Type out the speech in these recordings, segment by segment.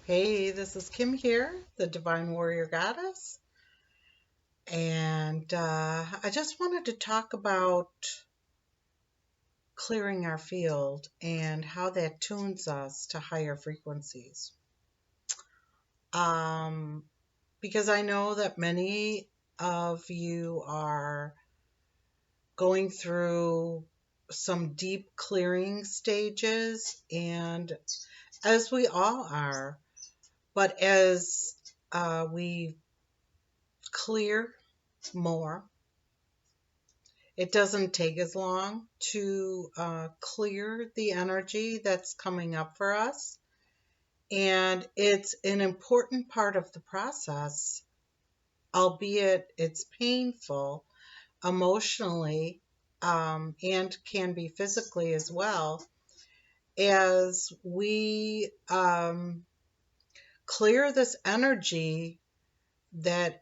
Hey, this is Kim here, the Divine Warrior Goddess, and I just wanted to talk about clearing our field and how that tunes us to higher frequencies. Um, because I know that many of you are going through some deep clearing stages, and as we all are, but as we clear more, it doesn't take as long to clear the energy that's coming up for us. And it's an important part of the process, albeit it's painful emotionally, and can be physically as well, as we clear this energy that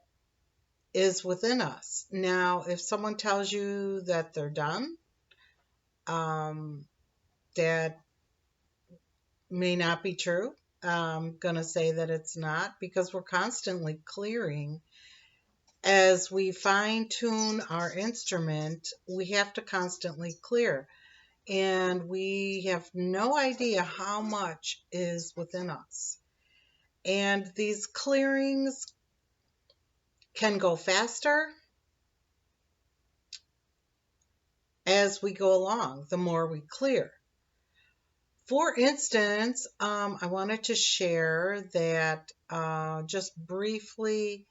is within us. Now, if someone tells you that they're done, um, that may not be true. I'm going to say that it's not, because we're constantly clearing. As we fine tune our instrument, we have to constantly clear. And we have no idea how much is within us. And these clearings can go faster as we go along, the more we clear. For instance, I wanted to share that just briefly,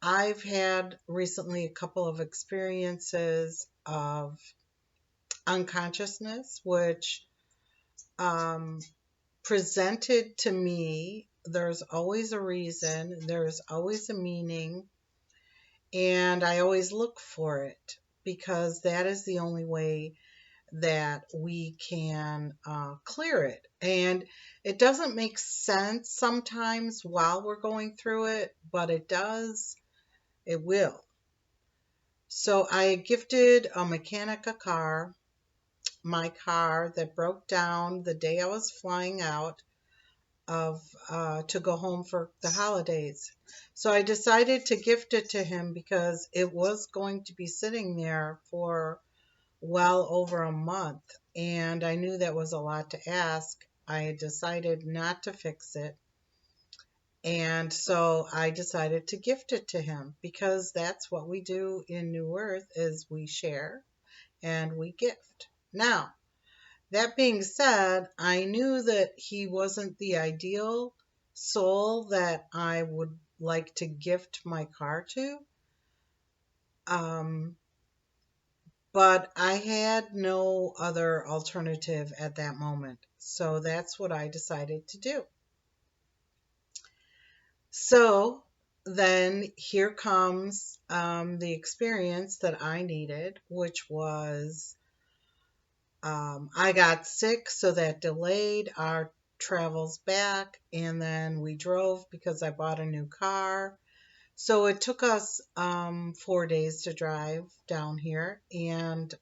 I've had recently a couple of experiences of unconsciousness, which um, presented to me. There's always a reason, there's always a meaning, and I always look for it, because that is the only way that we can clear it. And it doesn't make sense sometimes while we're going through it, but it does, it will. So I gifted a mechanic a car, my car that broke down the day I was flying out of to go home for the holidays. So I decided to gift it to him because it was going to be sitting there for well over a month, and I knew that was a lot to ask. I had decided not to fix it, and so I decided to gift it to him, because that's what we do in New Earth, is we share and we gift. Now, that being said, I knew that he wasn't the ideal soul that I would like to gift my car to. Um, but I had no other alternative at that moment. So that's what I decided to do. So then here comes the experience that I needed, which was I got sick, so that delayed our travels back, and then we drove because I bought a new car. So it took us 4 days to drive down here, and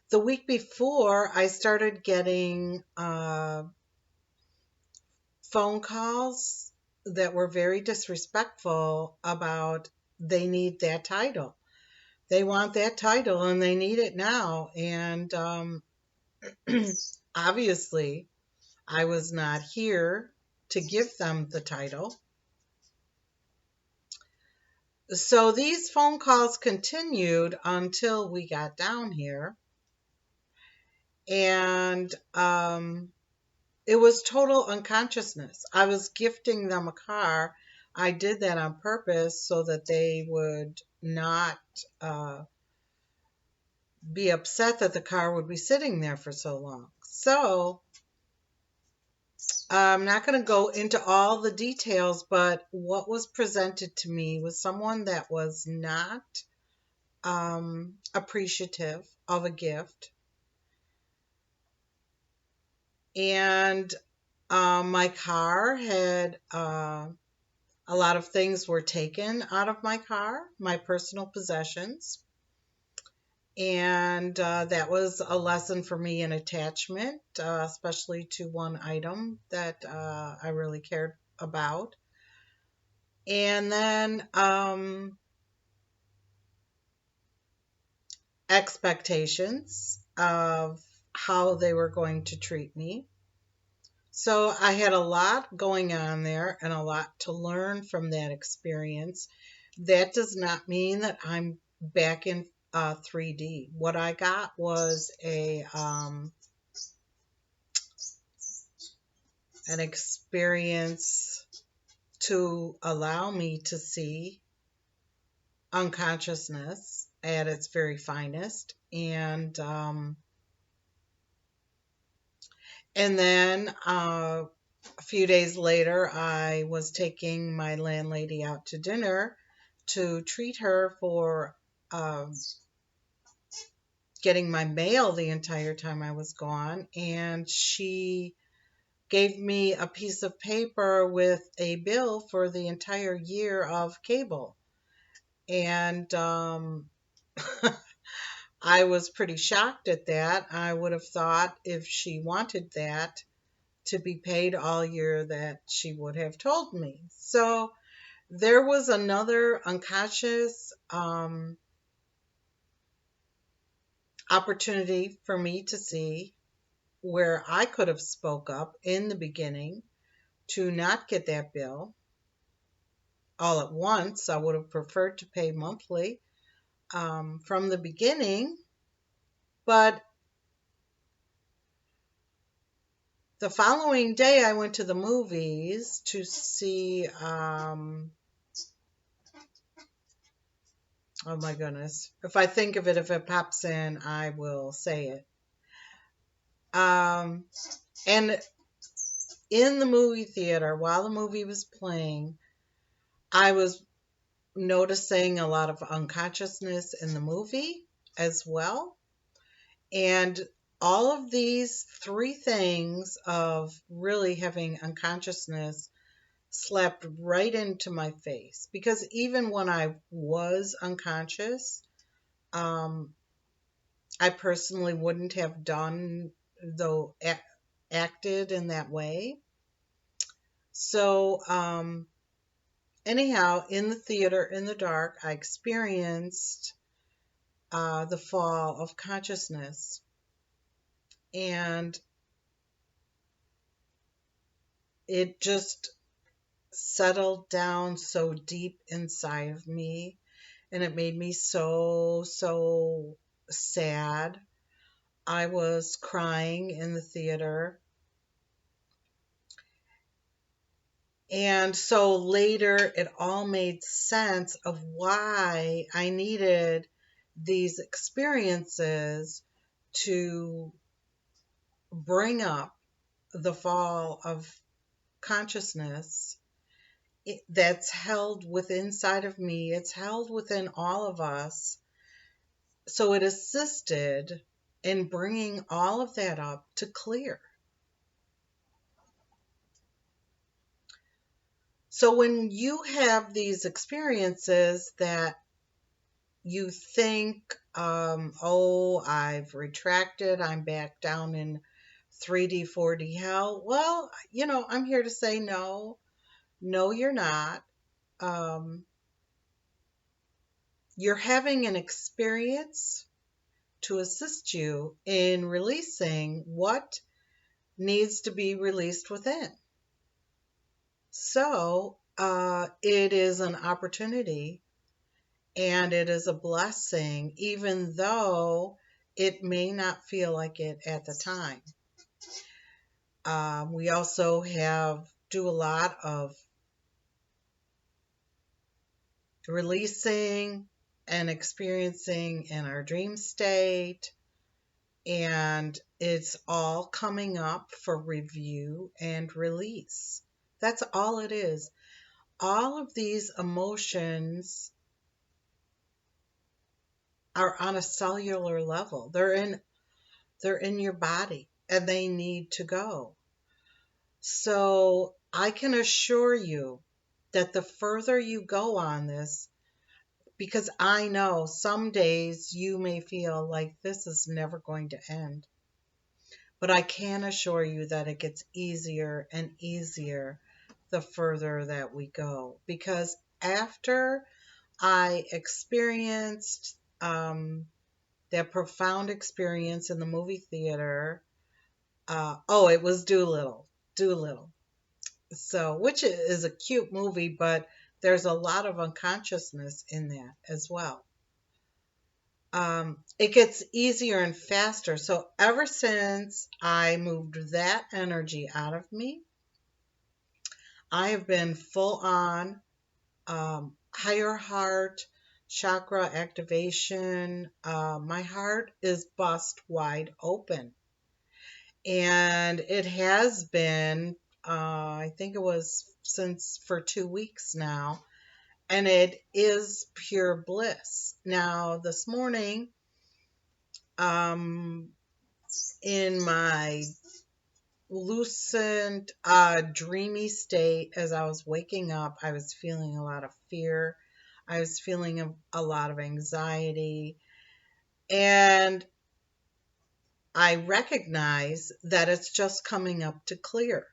the week before, I started getting phone calls that were very disrespectful about they need that title. They want that title and they need it now. And obviously, I was not here to give them the title. So these phone calls continued until we got down here. And it was total unconsciousness. I was gifting them a car. I did that on purpose so that they would not be upset that the car would be sitting there for so long. So I'm not going to go into all the details, but what was presented to me was someone that was not appreciative of a gift. And my car had a lot of things were taken out of my car, my personal possessions. And that was a lesson for me in attachment, especially to one item that I really cared about. And then expectations of how they were going to treat me. So I had a lot going on there and a lot to learn from that experience. That does not mean that I'm back in 3D. What I got was a an experience to allow me to see unconsciousness at its very finest. And then a few days later, I was taking my landlady out to dinner to treat her for um, getting my mail the entire time I was gone. And she gave me a piece of paper with a bill for the entire year of cable. And I was pretty shocked at that. I would have thought if she wanted that to be paid all year that she would have told me. So there was another unconscious opportunity for me to see where I could have spoke up in the beginning to not get that bill all at once. I would have preferred to pay monthly from the beginning, but the following day I went to the movies to see oh my goodness. If I think of it, if it pops in, I will say it. Um, and in the movie theater, while the movie was playing, I was noticing a lot of unconsciousness in the movie as well. And all of these three things of really having unconsciousness slapped right into my face. Because even when I was unconscious, um, I personally wouldn't have done, though, acted in that way. So, anyhow, in the theater in the dark, I experienced the fall of consciousness. And it just settled down so deep inside of me. And it made me so, so sad. I was crying in the theater. And so later it all made sense of why I needed these experiences to bring up the fall of consciousness that's held within inside of me. It's held within all of us. So it assisted in bringing all of that up to clear. So when you have these experiences that you think, oh, I've retracted, I'm back down in 3D, 4D hell. Well, I'm here to say no. No, you're not. Um, you're having an experience to assist you in releasing what needs to be released within. So, it is an opportunity and it is a blessing, even though it may not feel like it at the time. We also do a lot of releasing and experiencing in our dream state, and it's all coming up for review and release. That's all it is. All of these emotions are on a cellular level. They're in your body and they need to go. So I can assure you that the further you go on this, because I know some days you may feel like this is never going to end. But I can assure you that it gets easier and easier the further that we go. Because after I experienced that profound experience in the movie theater, oh, it was Doolittle. Doolittle. So, which is a cute movie, but there's a lot of unconsciousness in that as well. It gets easier and faster. So ever since I moved that energy out of me, I have been full on higher heart chakra activation. My heart is bust wide open. And it has been, I think it was since for 2 weeks now, and it is pure bliss. Now, this morning, um, in my lucid, dreamy state, as I was waking up, I was feeling a lot of fear. I was feeling a lot of anxiety. And I recognize that it's just coming up to clear.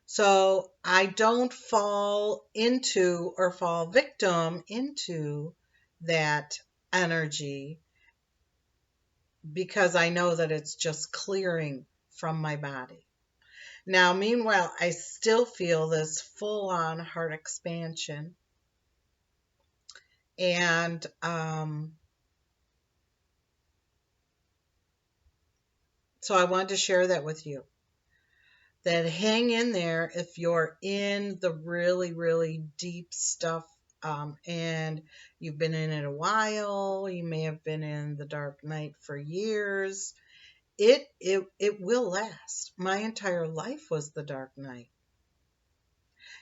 So I don't fall into or fall victim into that energy because I know that it's just clearing from my body. Now, meanwhile, I still feel this full on heart expansion. And so I wanted to share that with you. That hang in there if you're in the really, really deep stuff, and you've been in it a while. You may have been in the dark night for years. It will last. My entire life was the dark night.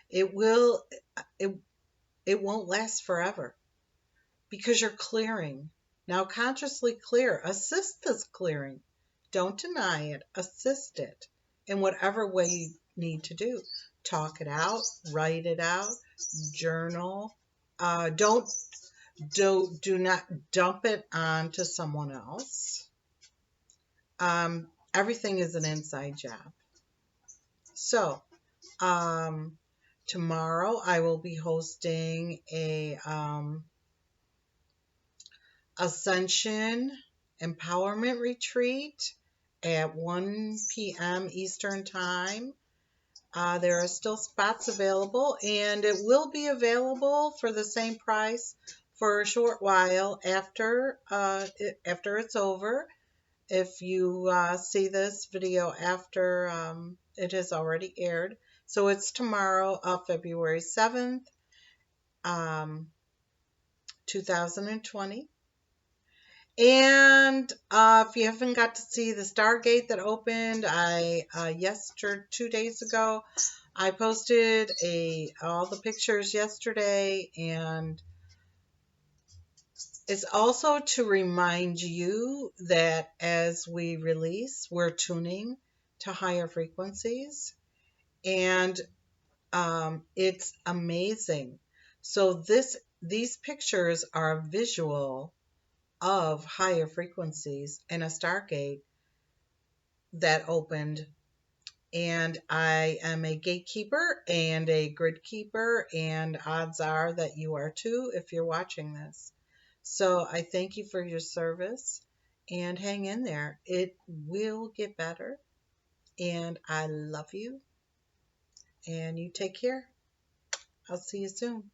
It will it it won't last forever because you're clearing. Now consciously clear. Assist this clearing. Don't deny it. Assist it in whatever way you need to do. Talk it out, write it out, journal. Don't do not dump it onto someone else. Everything is an inside job. So, tomorrow I will be hosting a Ascension Empowerment Retreat at 1 p.m. Eastern Time. There are still spots available, and it will be available for the same price for a short while after it's over. If you see this video after it has already aired. So it's tomorrow, February 7th, 2020. And if you haven't got to see the Stargate that opened, yesterday, 2 days ago, I posted all the pictures yesterday, and it's also to remind you that as we release, we're tuning to higher frequencies, and it's amazing. So these pictures are a visual of higher frequencies and a Stargate that opened. And I am a gatekeeper and a grid keeper, and odds are that you are too if you're watching this. So I thank you for your service, and hang in there. It will get better, and I love you, and you take care. I'll see you soon.